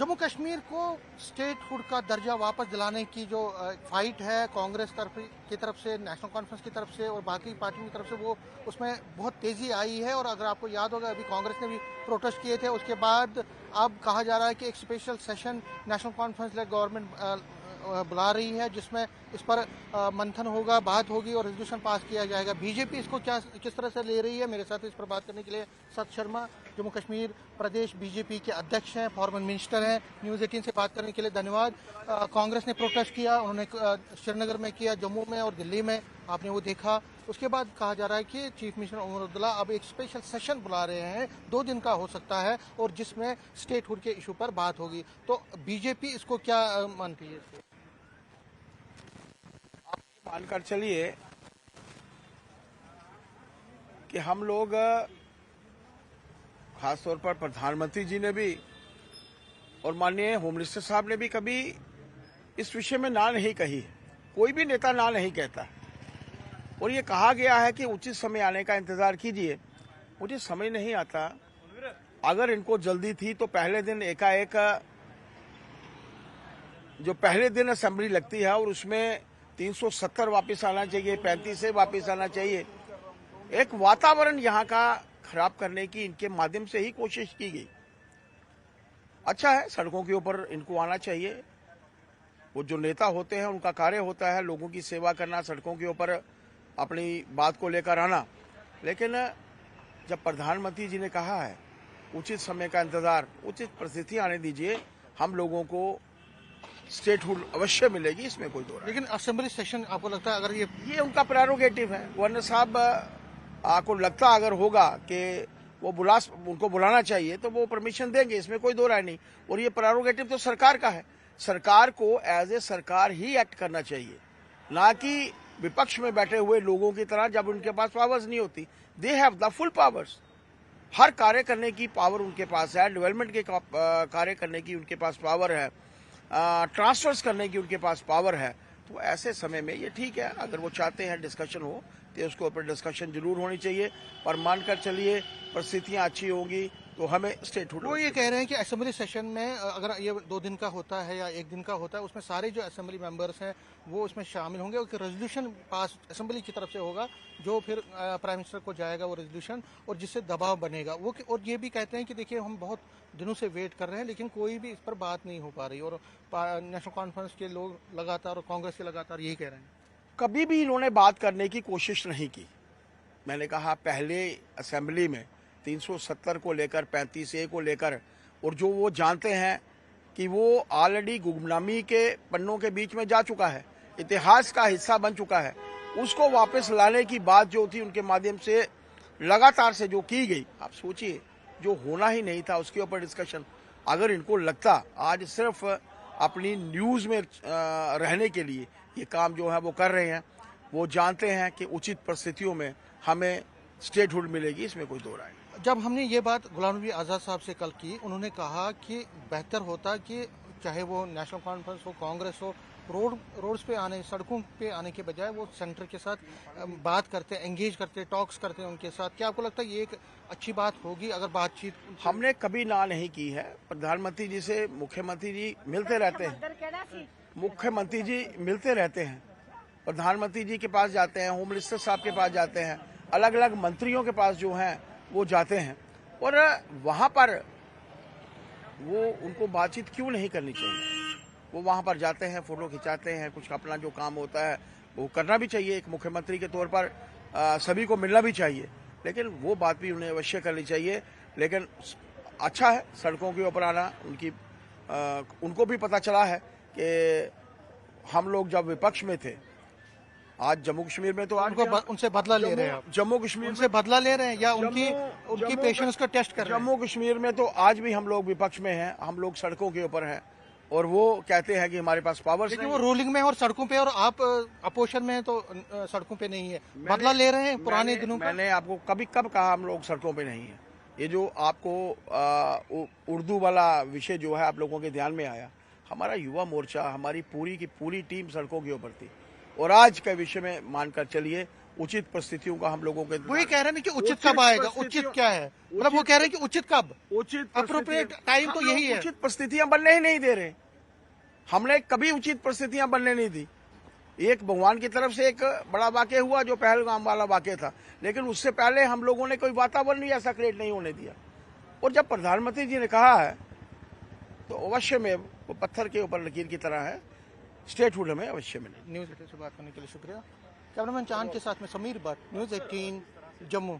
जम्मू कश्मीर को स्टेटहुड का दर्जा वापस दिलाने की जो फाइट है कांग्रेस की तरफ से, नेशनल कॉन्फ्रेंस की तरफ से और बाकी पार्टियों की तरफ से, वो उसमें बहुत तेजी आई है। और अगर आपको याद होगा, अभी कांग्रेस ने भी प्रोटेस्ट किए थे। उसके बाद अब कहा जा रहा है कि एक special session national conference lead government बुला रही है, जिसमें इस पर मंथन होगा, बात होगी और रेजोल्यूशन पास किया जाएगा। बीजेपी इसको किस तरह से ले रही है, मेरे साथ इस पर बात करने के लिए सत शर्मा, जम्मू कश्मीर प्रदेश बीजेपी के अध्यक्ष हैं, फॉर्मर मिनिस्टर हैं। न्यूज़ 18 से बात करने के लिए धन्यवाद। कांग्रेस ने प्रोटेस्ट किया, उन्होंने श्रीनगर में किया, जम्मू में और दिल्ली में, आपने वो देखा। उसके बाद कहा जा रहा है कि चीफ मिनिस्टर उमर अब्दुल्ला अब एक स्पेशल सेशन बुला रहे हैं, 2 दिन का हो सकता है, और जिसमें स्टेटहुड के इशू पर बात होगी। तो बीजेपी इसको क्या मानती है? मानकर चलिए कि हम लोग, खासतौर पर प्रधानमंत्री जी ने भी और माननीय होम मिनिस्टर साहब ने भी कभी इस विषय में ना नहीं कही। कोई भी नेता ना नहीं कहता। और ये कहा गया है कि उचित समय आने का इंतजार कीजिए। मुझे समझ नहीं आता, अगर इनको जल्दी थी तो पहले दिन एकाएक, जो पहले दिन असेंबली लगती है और उसमें 370 वापस आना चाहिए, 35 से वापस आना चाहिए, एक वातावरण यहाँ का खराब करने की इनके माध्यम से ही कोशिश की गई। अच्छा है, सड़कों के ऊपर इनको आना चाहिए। वो जो नेता होते हैं उनका कार्य होता है लोगों की सेवा करना, सड़कों के ऊपर अपनी बात को लेकर आना। लेकिन जब प्रधानमंत्री जी ने कहा है उचित समय का इंतजार, उचित परिस्थिति आने दीजिए, हम लोगों को स्टेटहुड अवश्य मिलेगी, इसमें कोई दो। लेकिन असेंबली सेशन आपको लगता है, अगर ये उनका प्रेरोगेटिव है। गवर्नर साहब को लगता अगर होगा कि वो उनको बुलाना चाहिए तो वो परमिशन देंगे, इसमें कोई दो राय नहीं। और ये प्रेरोगेटिव तो सरकार का है। सरकार को एज ए सरकार ही एक्ट करना चाहिए, ना कि विपक्ष में बैठे हुए लोगों की तरह, जब उनके पास पावर्स नहीं होती। They have the full powers. हर कार्य करने की पावर उनके पास है, डेवलपमेंट के कार्य करने की उनके पास पावर है, ट्रांसफर्स करने की उनके पास पावर है। तो ऐसे समय में ये ठीक है, अगर वो चाहते हैं डिस्कशन हो तो उसके ऊपर डिस्कशन जरूर होनी चाहिए। पर मानकर चलिए परिस्थितियां अच्छी होंगी तो हमें स्टेटहुड। वो ये कह रहे हैं कि असेंबली सेशन में अगर ये 2 दिन का होता है या 1 दिन का होता है, उसमें सारे जो असेंबली मेंबर्स हैं वो उसमें शामिल होंगे, और रेजोल्यूशन पास असेंबली की तरफ से होगा, जो फिर प्राइम मिनिस्टर को जाएगा वो रेजोल्यूशन, और जिससे दबाव बनेगा वो। और ये भी कहते हैं कि देखिए, हम बहुत दिनों से वेट कर रहे हैं, लेकिन कोई भी इस पर बात नहीं हो पा रही। और नेशनल कॉन्फ्रेंस के लोग लगातार और कांग्रेस के लगातार यही कह रहे हैं। कभी भी इन्होंने बात करने की कोशिश नहीं की। मैंने कहा पहले असेंबली में 370 को लेकर, 35A को लेकर, और जो वो जानते हैं कि वो ऑलरेडी गुमनामी के पन्नों के बीच में जा चुका है, इतिहास का हिस्सा बन चुका है, उसको वापस लाने की बात जो थी उनके माध्यम से लगातार से जो की गई, आप सोचिए, जो होना ही नहीं था उसके ऊपर डिस्कशन। अगर इनको लगता आज सिर्फ अपनी न्यूज में रहने के लिए ये काम जो है वो कर रहे हैं, वो जानते हैं कि उचित परिस्थितियों में हमें स्टेटहुड मिलेगी, इसमें कोई दो राय नहीं। जब हमने ये बात गुलाम नबी आज़ाद साहब से कल की, उन्होंने कहा कि बेहतर होता कि चाहे वो नेशनल कॉन्फ्रेंस हो, कांग्रेस हो, रोड्स पे आने, सड़कों पे आने के बजाय वो सेंटर के साथ बात करते, एंगेज करते, टॉक्स करते हैं उनके साथ। क्या आपको लगता है ये एक अच्छी बात होगी अगर बातचीत? हमने कभी ना नहीं की है। प्रधानमंत्री जी से मुख्यमंत्री जी मिलते रहते हैं, मुख्यमंत्री जी मिलते रहते हैं, प्रधानमंत्री जी के पास जाते हैं, होम मिनिस्टर साहब के पास जाते हैं, अलग अलग मंत्रियों के पास जो हैं वो जाते हैं। और वहां पर वो उनको बातचीत क्यों नहीं करनी चाहिए? वो वहां पर जाते हैं, फोटो खिंचाते हैं, कुछ अपना जो काम होता है वो करना भी चाहिए। एक मुख्यमंत्री के तौर पर सभी को मिलना भी चाहिए, लेकिन वो बात भी उन्हें अवश्य करनी चाहिए। लेकिन अच्छा है सड़कों के ऊपर आना। उनको भी पता चला है कि हम लोग जब विपक्ष में थे, आज जम्मू कश्मीर में तो उनसे बदला ले रहे हैं आप? जम्मू कश्मीर से बदला ले रहे हैं या उनकी पेशेंस का टेस्ट कर रहे हैं? जम्मू कश्मीर में तो आज भी हम लोग विपक्ष में हैं, हम लोग सड़कों के ऊपर हैं, और वो कहते हैं कि हमारे पास पावर्स नहीं। वो रूलिंग में और सड़कों पे, और आप अपोजिशन में तो सड़कों पे नहीं है। बदला ले रहे हैं पुराने दिनों का। मैंने आपको कब कहा हम लोग सड़कों पे नहीं है? ये जो आपको उर्दू वाला विषय जो है आप लोगों के ध्यान में आया, हमारा युवा मोर्चा, हमारी पूरी की पूरी टीम सड़कों के ऊपर थी। और आज के विषय में मानकर चलिए उचित परिस्थितियों का हम लोगों के वही कह रहे हैं कि उचित कब आएगा, उचित क्या है, मतलब वो कह रहे हैं कि उचित कब, उचित अप्रोप्रिएट टाइम तो यही है। उचित परिस्थितियां बनने ही नहीं दे रहे। हमने कभी उचित परिस्थितियां बनने नहीं दी। एक भगवान की तरफ से एक बड़ा वाक़या हुआ जो पहलगाम वाला वाक़या था, लेकिन उससे पहले हम लोगों ने कोई वातावरण ही ऐसा क्रिएट नहीं होने दिया। और जब प्रधानमंत्री जी ने कहा है तो अवश्य में वो पत्थर के ऊपर लकीर की तरह है, स्टेटहुड हमें अवश्य मिले। न्यूज़ 18 से बात करने के लिए शुक्रिया। कैमरामैन चांद के साथ में समीर भट्ट, न्यूज़ 18 जम्मू।